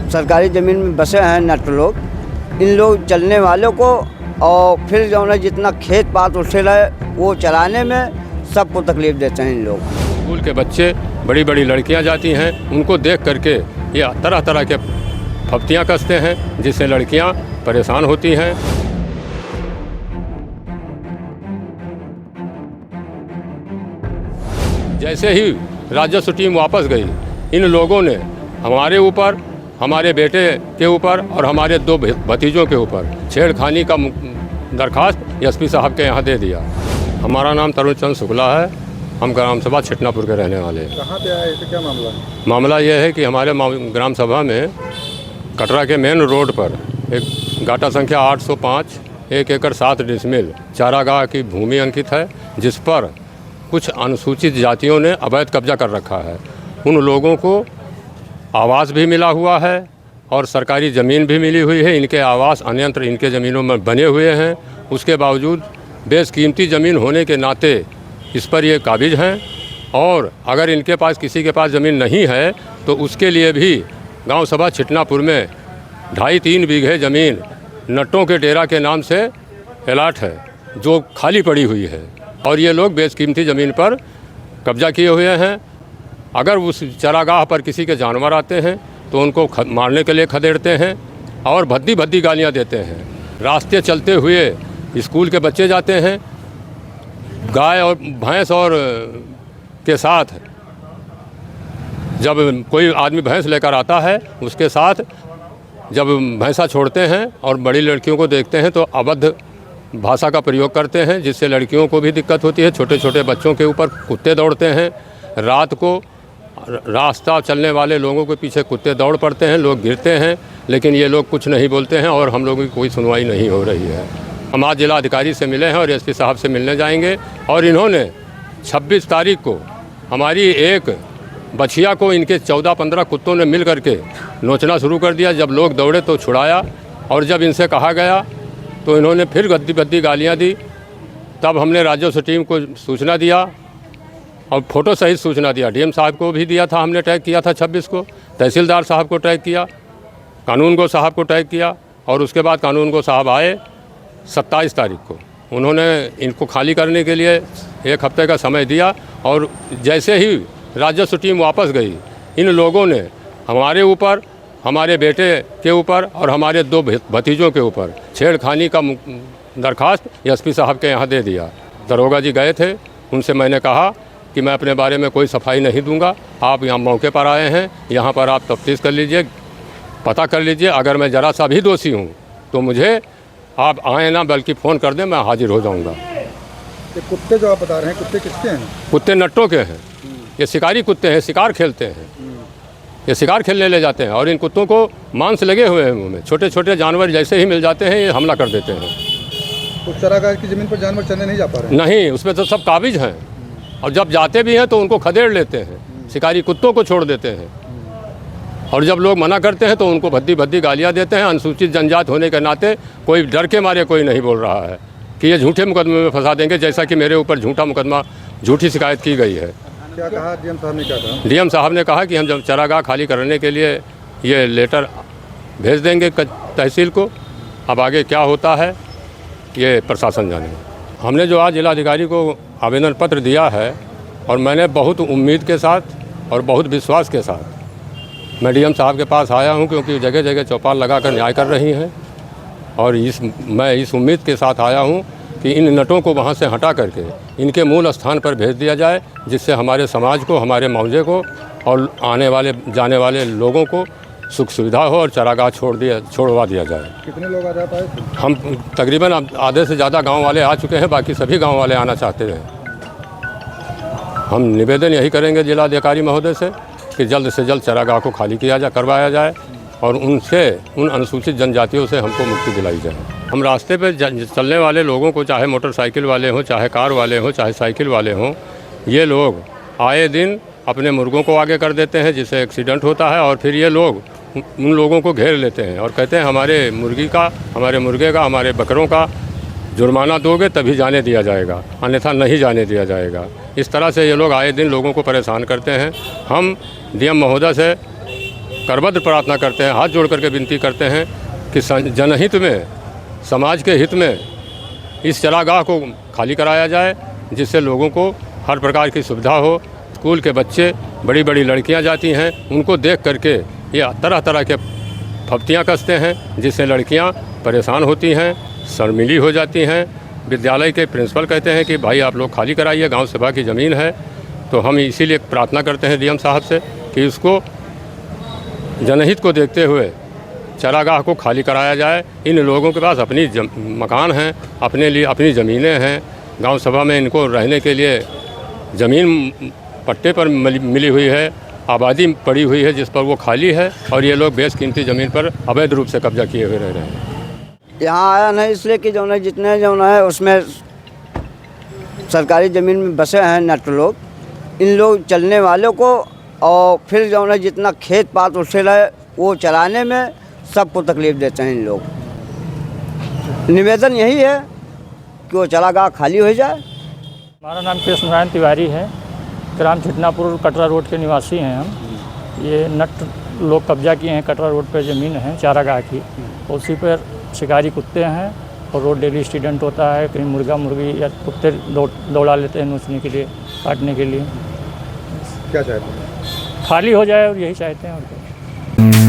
सरकारी ज़मीन में बसे हैं नट लोग, इन लोग चलने वालों को और फिर जो है जितना खेत पात उठे रहे वो चलाने में सबको तकलीफ़ देते हैं इन लोग। स्कूल के बच्चे, बड़ी बड़ी लड़कियां जाती हैं, उनको देख करके ये तरह तरह के फप्तियां कसते हैं जिससे लड़कियां परेशान होती हैं। जैसे ही राजस्व टीम वापस गई, इन लोगों ने हमारे ऊपर, हमारे बेटे के ऊपर और हमारे 2 भतीजों के ऊपर छेड़खानी का दरखास्त एसपी साहब के यहाँ दे दिया। हमारा नाम तरुण चंद शुक्ला है, हम ग्राम सभा छिटनापुर के रहने वाले हैं। कहाँ पे आए थे, क्या मामला है? मामला यह है कि हमारे ग्राम सभा में कटरा के मेन रोड पर एक गाटा संख्या 805 1 एकड़ 7 डिसमिल चारागाह की भूमि अंकित है, जिस पर कुछ अनुसूचित जातियों ने अवैध कब्जा कर रखा है। उन लोगों को आवास भी मिला हुआ है और सरकारी ज़मीन भी मिली हुई है। इनके आवास अन्यंत्र इनके ज़मीनों में बने हुए हैं। उसके बावजूद बेशकीमती ज़मीन होने के नाते इस पर ये काबिज हैं और अगर इनके पास किसी के पास ज़मीन नहीं है तो उसके लिए भी गांव सभा छिटनापुर में 2.5-3 बीघे ज़मीन नट्टों के डेरा के नाम से अलॉट है, जो खाली पड़ी हुई है और ये लोग बेशकीमती ज़मीन पर कब्जा किए हुए हैं। अगर उस चरागाह पर किसी के जानवर आते हैं तो उनको मारने के लिए खदेड़ते हैं और भद्दी भद्दी गालियां देते हैं। रास्ते चलते हुए स्कूल के बच्चे जाते हैं, गाय और भैंस और के साथ जब कोई आदमी भैंस लेकर आता है, उसके साथ जब भैंसा छोड़ते हैं और बड़ी लड़कियों को देखते हैं तो अभद्र भाषा का प्रयोग करते हैं, जिससे लड़कियों को भी दिक्कत होती है। छोटे छोटे बच्चों के ऊपर कुत्ते दौड़ते हैं। रात को रास्ता चलने वाले लोगों के पीछे कुत्ते दौड़ पड़ते हैं, लोग गिरते हैं, लेकिन ये लोग कुछ नहीं बोलते हैं और हम लोगों की कोई सुनवाई नहीं हो रही है। हम आज जिला अधिकारी से मिले हैं और एसपी साहब से मिलने जाएंगे और इन्होंने 26 तारीख को हमारी एक बछिया को इनके 14-15 कुत्तों ने मिल करके नोचना शुरू कर दिया। जब लोग दौड़े तो छुड़ाया और जब इनसे कहा गया तो इन्होंने फिर गद्दी बद्दी गालियाँ दी। तब हमने राजस्व टीम को सूचना दिया और फ़ोटो सहित सूचना दिया। डीएम साहब को भी दिया था, हमने टैग किया था 26 को, तहसीलदार साहब को टैग किया, कानून गो साहब को टैग किया और उसके बाद कानून गो साहब आए 27 तारीख को। उन्होंने इनको खाली करने के लिए 1 हफ्ते का समय दिया और जैसे ही राजस्व टीम वापस गई, इन लोगों ने हमारे ऊपर, हमारे बेटे के ऊपर और हमारे 2 भतीजों के ऊपर छेड़खानी का दरखास्त एसपी साहब के यहाँ दे दिया। दरोगा जी गए थे, उनसे मैंने कहा कि मैं अपने बारे में कोई सफाई नहीं दूंगा, आप यहाँ मौके पर आए हैं, यहाँ पर आप तफ्तीश कर लीजिए, पता कर लीजिए। अगर मैं ज़रा सा भी दोषी हूँ तो मुझे आप आए ना बल्कि फ़ोन कर दें, मैं हाजिर हो जाऊँगा। ये कुत्ते जो आप बता रहे हैं, कुत्ते किसके हैं? कुत्ते नट्टों के हैं, ये शिकारी कुत्ते हैं, शिकार खेलते हैं, ये शिकार खेलने ले जाते हैं और इन कुत्तों को मांस लगे हुए हैं मुँह में। छोटे छोटे जानवर जैसे ही मिल जाते हैं ये हमला कर देते हैं। तो चरागाह की ज़मीन पर जानवर चलने नहीं जा पा रहे? नहीं, उसमें तो सब काबिज हैं और जब जाते भी हैं तो उनको खदेड़ लेते हैं, शिकारी कुत्तों को छोड़ देते हैं और जब लोग मना करते हैं तो उनको भद्दी भद्दी गालियाँ देते हैं। अनुसूचित जनजाति होने के नाते कोई डर के मारे कोई नहीं बोल रहा है कि ये झूठे मुकदमे में फंसा देंगे, जैसा कि मेरे ऊपर झूठा मुकदमा, झूठी शिकायत की गई है। क्या कहा डीएम साहब ने? क्या कहा? डीएम साहब ने कहा कि हम जब चरागाह खाली करने के लिए ये लेटर भेज देंगे तहसील को। अब आगे क्या होता है ये प्रशासन जाने। हमने जो आज जिलाधिकारी को आवेदन पत्र दिया है और मैंने बहुत उम्मीद के साथ और बहुत विश्वास के साथ मैं डीएम साहब के पास आया हूं, क्योंकि जगह जगह चौपाल लगाकर न्याय कर रही हैं और मैं इस उम्मीद के साथ आया हूं कि इन नटों को वहां से हटा करके इनके मूल स्थान पर भेज दिया जाए, जिससे हमारे समाज को, हमारे मौजे को और आने वाले जाने वाले लोगों को सुख सुविधा हो और चरागाह छोड़वा दिया जाए। कितने लोग आ जा पाए थे? हम तकरीबन आधे से ज़्यादा गांव वाले आ चुके हैं, बाकी सभी गांव वाले आना चाहते हैं। हम निवेदन यही करेंगे जिलाधिकारी महोदय से कि जल्द से जल्द चरागाह को खाली करवाया जाए और उन अनुसूचित जनजातियों से हमको मुक्ति दिलाई जाए। हम रास्ते पे चलने वाले लोगों को, चाहे मोटरसाइकिल वाले हों, चाहे कार वाले हों, चाहे साइकिल वाले हों, ये लोग आए दिन अपने मुर्गों को आगे कर देते हैं, जिससे एक्सीडेंट होता है। और फिर ये लोग उन लोगों को घेर लेते हैं और कहते हैं हमारे मुर्गी का, हमारे मुर्गे का, हमारे बकरों का जुर्माना दोगे तभी जाने दिया जाएगा, अन्यथा नहीं जाने दिया जाएगा। इस तरह से ये लोग आए दिन लोगों को परेशान करते हैं। हम डीएम महोदय से करबद्ध प्रार्थना करते हैं, हाथ जोड़ करके विनती करते हैं कि जनहित में, समाज के हित में इस चरागाह को खाली कराया जाए, जिससे लोगों को हर प्रकार की सुविधा हो। स्कूल के बच्चे, बड़ी बड़ी लड़कियां जाती हैं, उनको देख करके ये तरह तरह के फप्तियां कसते हैं, जिससे लड़कियां परेशान होती हैं, शर्मिली हो जाती हैं। विद्यालय के प्रिंसिपल कहते हैं कि भाई आप लोग खाली कराइए, गांव सभा की ज़मीन है। तो हम इसीलिए प्रार्थना करते हैं डीएम साहब से कि इसको जनहित को देखते हुए चरागाह को खाली कराया जाए। इन लोगों के पास अपनी मकान हैं, अपने लिए अपनी ज़मीनें हैं। गांव सभा में इनको रहने के लिए ज़मीन पट्टे पर मिली हुई है, आबादी पड़ी हुई है जिस पर वो खाली है, और ये लोग बेशकीमती ज़मीन पर अवैध रूप से कब्जा किए हुए रह रहे हैं। यहाँ आया नहीं इसलिए कि जो है जितने जो है उसमें सरकारी ज़मीन में बसे हैं नट लोग, इन लोग चलने वालों को, और फिर जो है जितना खेत पात उससे रहे वो चलाने में सबको तकलीफ़ देते हैं इन लोग। निवेदन यही है कि वो चरागाह खाली हो जाए। हमारा नाम कृष्ण नारायण तिवारी है, ग्राम छिटनापुर कटरा रोड के निवासी हैं हम। ये नट लोग कब्जा किए हैं, कटरा रोड पर ज़मीन है चारागाह की, उसी पर शिकारी कुत्ते हैं और रोड डेली एक्सीडेंट होता है। कहीं मुर्गा मुर्गी या कुत्ते दौड़ा लेते हैं नोचने के लिए, काटने के लिए। क्या चाहते हैं? खाली हो जाए और यही चाहते हैं और क्या।